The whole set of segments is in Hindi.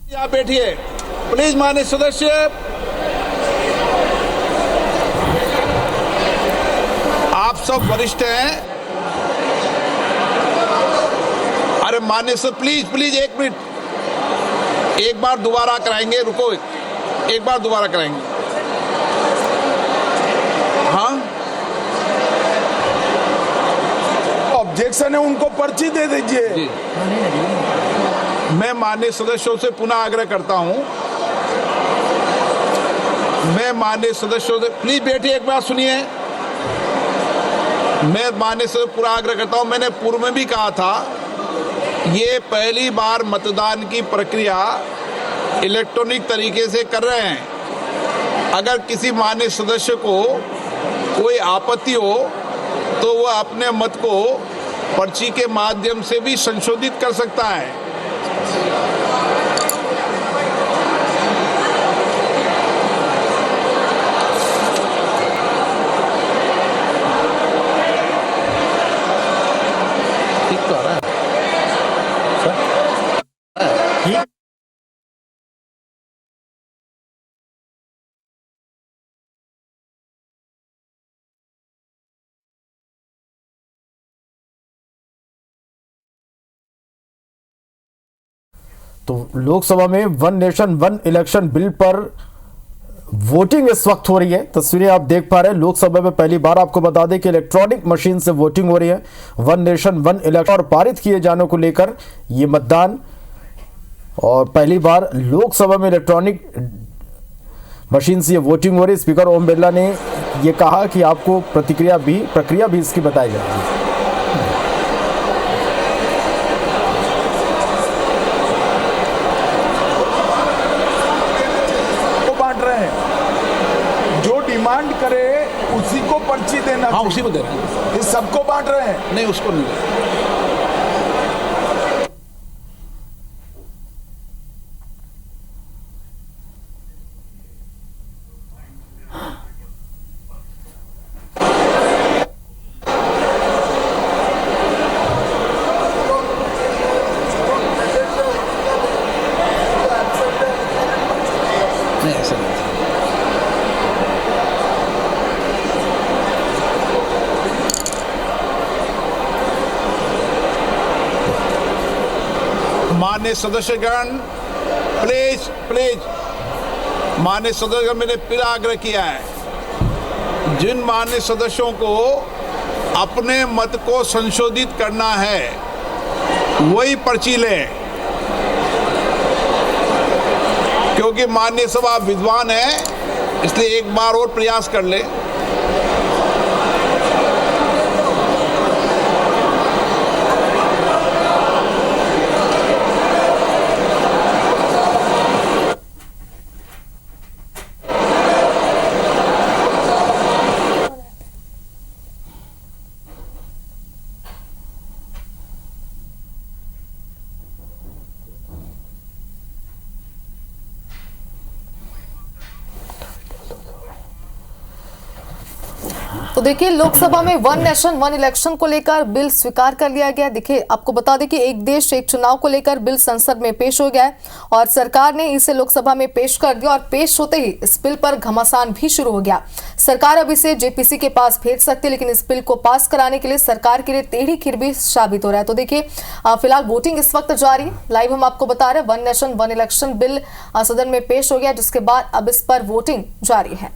आप बैठिए प्लीज। माननीय सदस्य, आप सब वरिष्ठ हैं। अरे माननीय सर, प्लीज प्लीज 1 मिनट, एक बार दोबारा कराएंगे। रुको, एक बार दोबारा कराएंगे। हाँ, ऑब्जेक्शन है, उनको पर्ची दे दीजिए। मैं माननीय सदस्यों से पुनः आग्रह करता हूं, मैं माननीय सदस्यों से, प्लीज बैठिए, एक बार सुनिए। मैं माननीय सदस्य पूरा आग्रह करता हूं, मैंने पूर्व में भी कहा था, ये पहली बार मतदान की प्रक्रिया इलेक्ट्रॉनिक तरीके से कर रहे हैं। अगर किसी माननीय सदस्य को कोई आपत्ति हो तो वह अपने मत को पर्ची के माध्यम से भी संशोधित कर सकता है। ठीक तो आ रहा है सर? तो लोकसभा में one nation one election bill पर वोटिंग इस वक्त हो रही है। तस्वीरें आप देख पा रहे हैं। लोकसभा में पहली बार आपको बता दें कि इलेक्ट्रॉनिक मशीन से वोटिंग हो रही है। वन नेशन वन इलेक्शन और पारित किए जाने को लेकर ये मतदान, और पहली बार लोकसभा में इलेक्ट्रॉनिक मशीन से ये वोटिंग हो रही है। स्पीकर ओम बिरला ने ये कहा कि आपको प्रक्रिया भी इसकी बताई जाएगी। डिमांड करे उसी को पर्ची देना। हाँ, उसी को दे रहे हैं। ये सबको बांट रहे हैं? नहीं, उसको नहीं दे रहे। नहीं, ऐसा नहीं। माननीय सदस्यगण, प्लीज प्लीज, माननीय सदस्यगण, मैंने फिर आग्रह किया है, जिन माननीय सदस्यों को अपने मत को संशोधित करना है वही पर्ची लें, क्योंकि माननीय सभा विद्वान है, इसलिए एक बार और प्रयास कर ले। तो देखिए, लोकसभा में वन नेशन वन इलेक्शन को लेकर बिल स्वीकार कर लिया गया। देखिए, आपको बता दें कि एक देश एक चुनाव को लेकर बिल संसद में पेश हो गया है और सरकार ने इसे लोकसभा में पेश कर दिया, और पेश होते ही इस बिल पर घमासान भी शुरू हो गया। सरकार अब इसे जेपीसी के पास भेज सकती है, लेकिन इस बिल को पास कराने के लिए सरकार के लिए टेढ़ी खीर भी साबित हो रहा है। तो देखिए, फिलहाल वोटिंग इस वक्त जारी है। लाइव हम आपको बता रहे हैं, one nation one election bill सदन में पेश हो गया, जिसके बाद अब इस पर वोटिंग जारी है।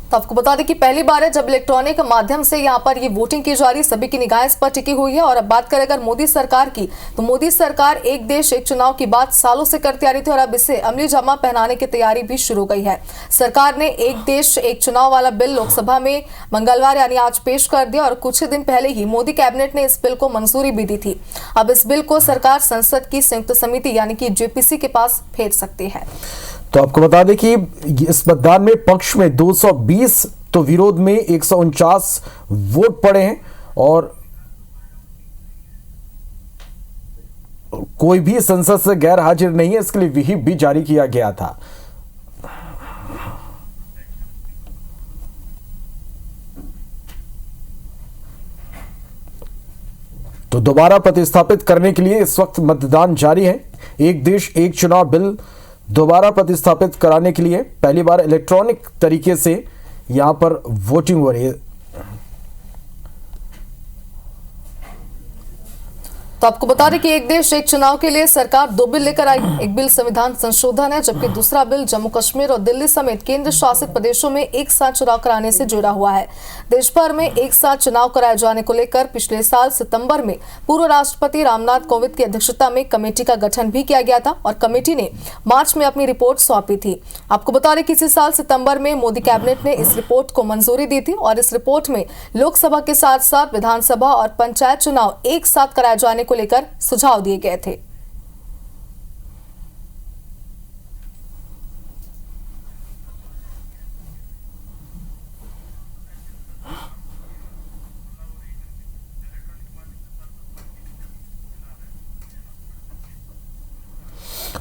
तो आपको बता दें कि पहली बार है जब इलेक्ट्रॉनिक माध्यम से यहां पर ये वोटिंग की जा रही, सभी की निगाह इस पर टिकी हुई है। और अब बात करें अगर मोदी सरकार की, तो मोदी सरकार एक देश एक चुनाव की बात सालों से करती आ रही थी, और अब इसे अमली जामा पहनाने की तैयारी भी शुरू हो गई है। सरकार ने एक देश एक चुनाव वाला बिल लोकसभा में मंगलवार यानी आज पेश कर दिया, और कुछ ही दिन पहले ही मोदी कैबिनेट ने इस बिल को मंजूरी भी दी थी। अब इस बिल को सरकार संसद की संयुक्त समिति यानी कि जेपीसी के पास भेज सकती है। तो आपको बता दें कि इस मतदान में पक्ष में 220 तो विरोध में 149 वोट पड़े हैं, और कोई भी संसद से गैर हाजिर नहीं है। इसके लिए व्हिप भी जारी किया गया था। तो दोबारा प्रतिस्थापित करने के लिए इस वक्त मतदान जारी है। एक देश एक चुनाव बिल दोबारा प्रतिस्थापित कराने के लिए पहली बार इलेक्ट्रॉनिक तरीके से यहां पर वोटिंग हो रही है। तो आपको बता दें कि एक देश एक चुनाव के लिए सरकार 2 बिल लेकर आई। एक बिल संविधान संशोधन है, जबकि दूसरा बिल जम्मू कश्मीर और दिल्ली समेत केंद्र शासित प्रदेशों में एक साथ चुनाव कराने से जुड़ा हुआ है। देश भर में एक साथ चुनाव कराए जाने को लेकर पिछले साल सितंबर में पूर्व राष्ट्रपति रामनाथ कोविंद की अध्यक्षता में कमेटी का गठन भी किया गया था और कमेटी ने मार्च में अपनी रिपोर्ट सौंपी थी। आपको बता दें कि इसी साल सितंबर में मोदी कैबिनेट ने इस रिपोर्ट को मंजूरी दी थी और इस रिपोर्ट में लोकसभा के साथ साथ विधानसभा और पंचायत चुनाव एक साथ कराए जाने को लेकर सुझाव दिए गए थे।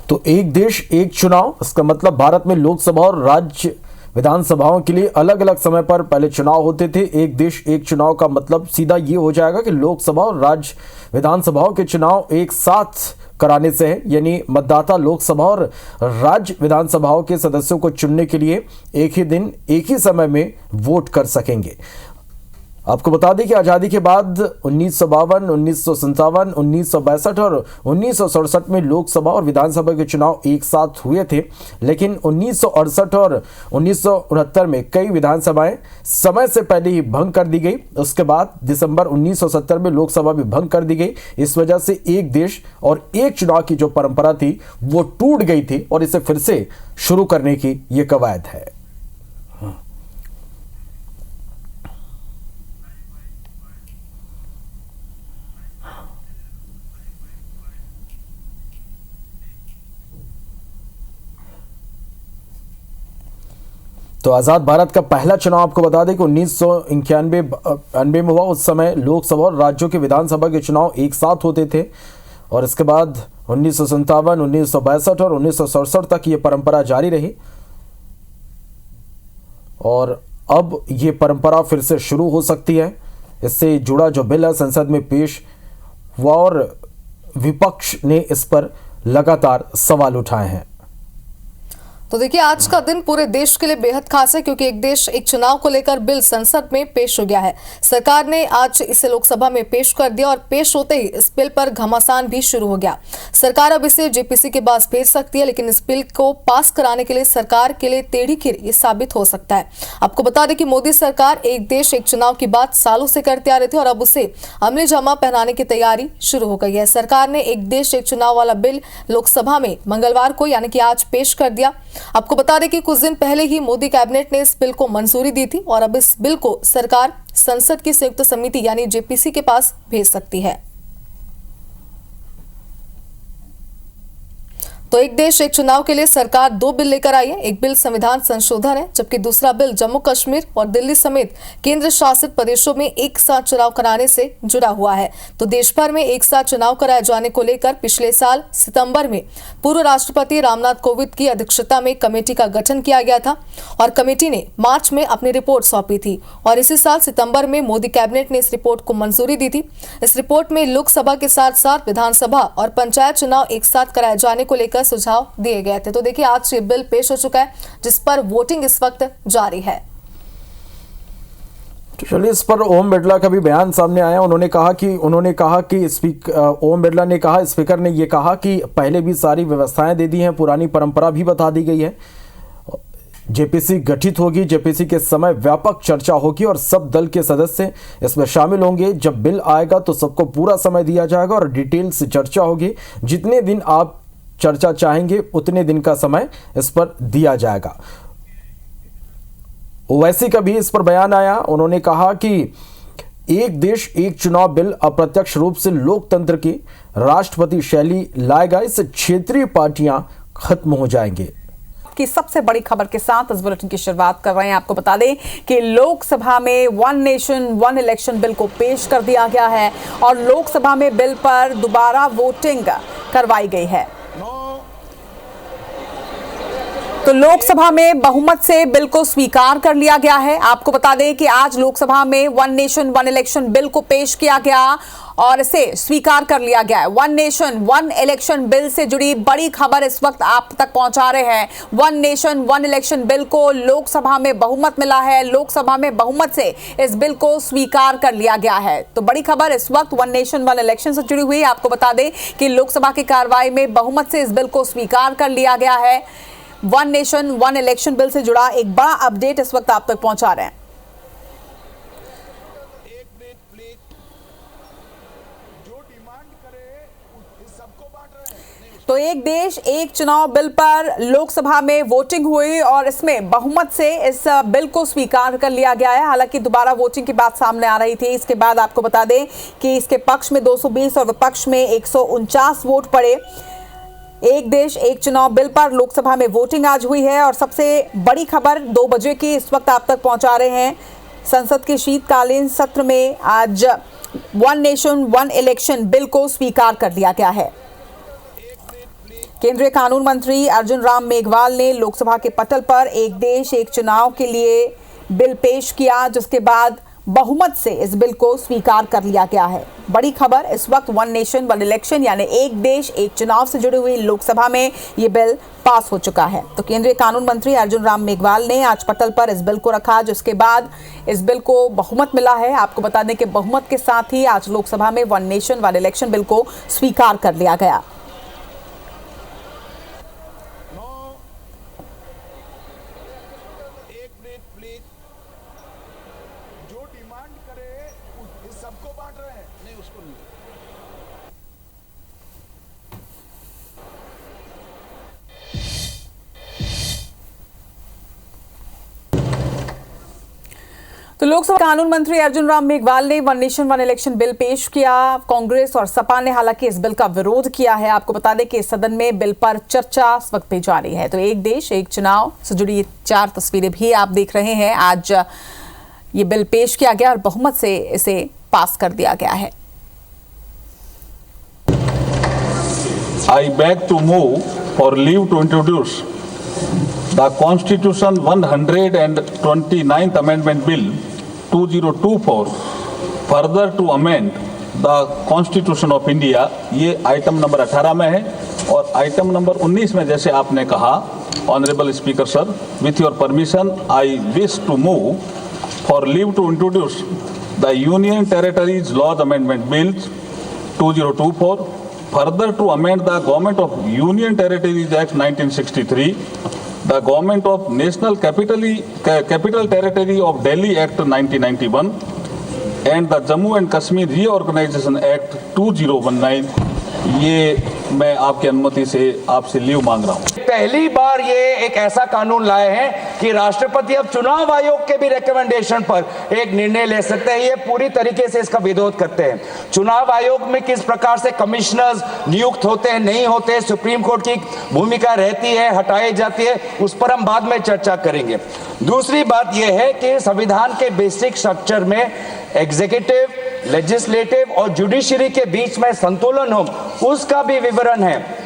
तो एक देश एक चुनाव, इसका मतलब भारत में लोकसभा और राज्य विधानसभाओं के लिए अलग अलग समय पर पहले चुनाव होते थे। एक देश एक चुनाव का मतलब सीधा ये हो जाएगा कि लोकसभा और राज्य विधानसभाओं के चुनाव एक साथ कराने से है, यानी मतदाता लोकसभा और राज्य विधानसभाओं के सदस्यों को चुनने के लिए एक ही दिन एक ही समय में वोट कर सकेंगे। आपको बता दें कि आज़ादी के बाद 1952, 1957, 1962 और 1967 में लोकसभा और विधानसभा के चुनाव एक साथ हुए थे, लेकिन 1968 और 1969 में कई विधानसभाएं समय से पहले ही भंग कर दी गई। उसके बाद दिसंबर 1970 में लोकसभा भी भंग कर दी गई। इस वजह से एक देश और एक चुनाव की जो परंपरा थी वो टूट गई थी और इसे फिर से शुरू करने की ये कवायद है। तो आज़ाद भारत का पहला चुनाव आपको बता दें कि 1991 में हुआ। उस समय लोकसभा और राज्यों के विधानसभा के चुनाव एक साथ होते थे और इसके बाद 1957, 1962 और 1967 तक ये परंपरा जारी रही और अब ये परंपरा फिर से शुरू हो सकती है। इससे जुड़ा जो बिल है संसद में पेश हुआ और विपक्ष ने इस पर लगातार सवाल उठाए हैं। तो देखिए, आज का दिन पूरे देश के लिए बेहद खास है क्योंकि एक देश एक चुनाव को लेकर बिल संसद में पेश हो गया है। सरकार ने आज इसे लोकसभा में पेश कर दिया और पेश होते ही इस बिल पर घमासान भी शुरू हो गया। सरकार अब इसे जेपीसी के पास भेज सकती है, लेकिन इस बिल को पास कराने के लिए सरकार के लिए टेढ़ी खीर ये साबित हो सकता है। आपको बता दें कि मोदी सरकार एक देश एक चुनाव की बात सालों से करते आ रहे थे और अब उसे अमली जामा पहनाने की तैयारी शुरू हो गई है। सरकार ने एक देश एक चुनाव वाला बिल लोकसभा में मंगलवार को यानी कि आज पेश कर दिया। आपको बता दें कि कुछ दिन पहले ही मोदी कैबिनेट ने इस बिल को मंजूरी दी थी और अब इस बिल को सरकार संसद की संयुक्त समिति यानी जेपीसी के पास भेज सकती है। तो एक देश एक चुनाव के लिए सरकार 2 बिल लेकर आई है। एक बिल संविधान संशोधन है, जबकि दूसरा बिल जम्मू कश्मीर और दिल्ली समेत केंद्र शासित प्रदेशों में एक साथ चुनाव कराने से जुड़ा हुआ है। तो देश भर में एक साथ चुनाव कराए जाने को लेकर पिछले साल सितंबर में पूर्व राष्ट्रपति रामनाथ कोविंद की अध्यक्षता में कमेटी का गठन किया गया था और कमेटी ने मार्च में अपनी रिपोर्ट सौंपी थी और इसी साल सितंबर में मोदी कैबिनेट ने इस रिपोर्ट को मंजूरी दी थी। इस रिपोर्ट में लोकसभा के साथ साथ विधानसभा और पंचायत चुनाव एक साथ कराए जाने को लेकर सुझाव दिए गए थे। तो देखिए, आज ये बिल पेश हो चुका है जिस पर वोटिंग इस वक्त जारी है। चलिए, इस पर ओम बिरला का भी बयान सामने आया। उन्होंने कहा कि ओम बिरला ने कहा, स्पीकर ने यह कहा कि पहले भी सारी व्यवस्थाएं दे दी हैं, पुरानी परंपरा भी बता दी गई है। जेपीसी गठित होगी, जेपीसी के समय व्यापक चर्चा होगी और सब दल के सदस्य इसमें शामिल होंगे। जब बिल आएगा तो सबको पूरा समय दिया जाएगा और डिटेल से चर्चा होगी। जितने दिन आप चर्चा चाहेंगे उतने दिन का समय इस पर दिया जाएगा। ओवैसी का भी इस पर बयान आया। उन्होंने कहा कि एक देश एक चुनाव बिल अप्रत्यक्ष रूप से लोकतंत्र की राष्ट्रपति शैली लाएगा। इससे क्षेत्रीय पार्टियां खत्म हो जाएंगे। की सबसे बड़ी खबर के साथ इस बुलेटिन की शुरुआत कर रहे हैं। आपको बता दें कि लोकसभा में one nation one election bill को पेश कर दिया गया है और लोकसभा में बिल पर दोबारा वोटिंग करवाई गई है। तो लोकसभा में बहुमत से बिल को स्वीकार कर लिया गया है। आपको बता दें कि आज लोकसभा में one nation one election bill को पेश किया गया और इसे स्वीकार कर लिया गया है। One nation one election bill से जुड़ी बड़ी खबर इस वक्त आप तक पहुंचा रहे हैं। One nation one election bill को लोकसभा में बहुमत मिला है। लोकसभा में बहुमत से इस बिल को स्वीकार कर लिया गया है। तो बड़ी खबर इस वक्त वन नेशन वन इलेक्शन से जुड़ी हुई। आपको बता दें कि लोकसभा की कार्रवाई में बहुमत से इस बिल को स्वीकार कर लिया गया है। One nation one election bill से जुड़ा एक बड़ा अपडेट इस वक्त आप तक पहुंचा रहे हैं। तो एक देश एक चुनाव बिल पर लोकसभा में वोटिंग हुई और इसमें बहुमत से इस बिल को स्वीकार कर लिया गया है। हालांकि दोबारा वोटिंग की बात सामने आ रही थी। इसके बाद आपको बता दें कि इसके पक्ष में 220 और विपक्ष में 149 वोट पड़े। एक देश एक चुनाव बिल पर लोकसभा में वोटिंग आज हुई है और सबसे बड़ी खबर 2 बजे की इस वक्त आप तक पहुंचा रहे हैं। संसद के शीतकालीन सत्र में आज one nation one election bill को स्वीकार कर दिया गया है। केंद्रीय कानून मंत्री अर्जुन राम मेघवाल ने लोकसभा के पटल पर एक देश एक चुनाव के लिए बिल पेश किया, जिसके बाद बहुमत से इस बिल को स्वीकार कर लिया गया है। बड़ी खबर इस वक्त वन नेशन वन इलेक्शन यानी एक देश एक चुनाव से जुड़ी हुई लोकसभा में ये बिल पास हो चुका है। तो केंद्रीय कानून मंत्री अर्जुन राम मेघवाल ने आज पटल पर इस बिल को रखा, जिसके बाद इस बिल को बहुमत मिला है। आपको बता दें कि बहुमत के साथ ही आज लोकसभा में one nation one election bill को स्वीकार कर लिया गया। तो लोकसभा कानून मंत्री अर्जुन राम मेघवाल ने one nation one election bill पेश किया। कांग्रेस और सपा ने हालांकि इस बिल का विरोध किया है। आपको बता दें कि इस सदन में बिल पर चर्चा इस वक्त भी जारी है। तो एक देश एक चुनाव से जुड़ी 4 तस्वीरें भी आप देख रहे हैं। आज ये बिल पेश किया गया और बहुमत से इसे पास कर दिया गया है। I beg to move for leave to introduce the Constitution 129th Amendment Bill 2024 further to amend the Constitution of India। ये आइटम नंबर 18 में है और आइटम नंबर 19 में जैसे आपने कहा honourable speaker sir, with your permission I wish to move for leave to introduce the union territories laws amendment bill 2024 further to amend the Government of Union Territories Act 1963, the Government of National Capital Territory of Delhi Act 1991 and the Jammu and Kashmir Reorganization Act 2019। ये मैं आपकी अनुमति से आपसे लीव मांग रहा हूँ। पहली बार ये एक ऐसा कानून लाए हैं कि राष्ट्रपति अब चुनाव आयोग के भी रिकमेंडेशन पर एक निर्णय ले सकते हैं। ये पूरी तरीके से इसका विरोध करते हैं। चुनाव आयोग में किस प्रकार से कमिश्नर्स नियुक्त होते हैं, नहीं होते, सुप्रीम कोर्ट की भूमिका रहती है, हटाई जाती है, उस पर हम बाद में चर्चा करेंगे। दूसरी बात यह है कि संविधान के बेसिक स्ट्रक्चर में एग्जीक्यूटिव, लेजिस्लेटिव और जुडिशरी के बीच में संतुलन हो, उसका भी विवरण है।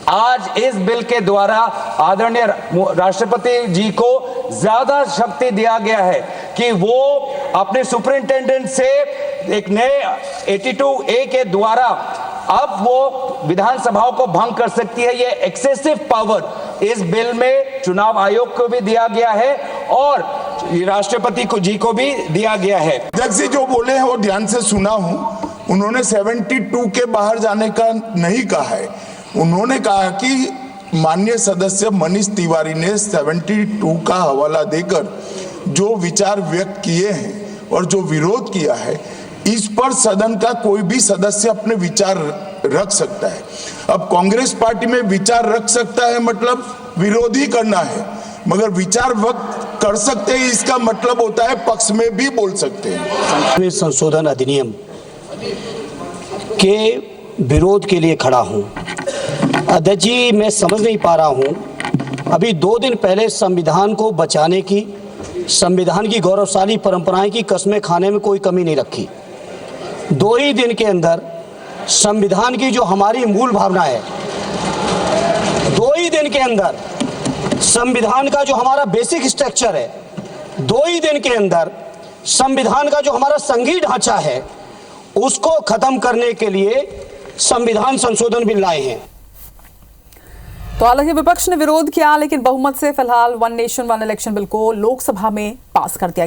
आज इस बिल के द्वारा आदरणीय राष्ट्रपति जी को ज्यादा शक्ति दिया गया है कि वो अपने सुपरिंटेंडेंट से एक नए 82A के द्वारा अब वो विधानसभाओं को भंग कर सकती है। ये एक्सेसिव पावर इस बिल में चुनाव आयोग को भी दिया गया है और राष्ट्रपति जी को भी दिया गया है। अध्यक्ष जी जो बोले हैं वो ध्यान से सुना हूं। उन्होंने 72 के बाहर जाने का नहीं कहा है। उन्होंने कहा कि माननीय सदस्य मनीष तिवारी ने 72 का हवाला देकर जो विचार व्यक्त किए हैं और जो विरोध किया है, इस पर सदन का कोई भी सदस्य अपने विचार रख सकता है। अब कांग्रेस पार्टी में विचार रख सकता है मतलब विरोध ही करना है, मगर विचार व्यक्त कर सकते हैं इसका मतलब होता है पक्ष में भी बोल सकते हैं। संशोधन अधिनियम के विरोध के लिए खड़ा हूं। अध्यक्ष जी, मैं समझ नहीं पा रहा हूं, अभी 2 दिन पहले संविधान को बचाने की, संविधान की गौरवशाली परंपराएं की कस्में खाने में कोई कमी नहीं रखी। 2 ही दिन के अंदर संविधान की जो हमारी मूल भावना है, 2 ही दिन के अंदर संविधान का जो हमारा बेसिक स्ट्रक्चर है, 2 ही दिन के अंदर संविधान का जो हमारा संघीय ढांचा है, उसको खत्म करने के लिए संविधान संशोधन बिल लाए हैं। तो हालांकि विपक्ष ने विरोध किया, लेकिन बहुमत से फिलहाल one nation one election bill को लोकसभा में पास कर दिया गया।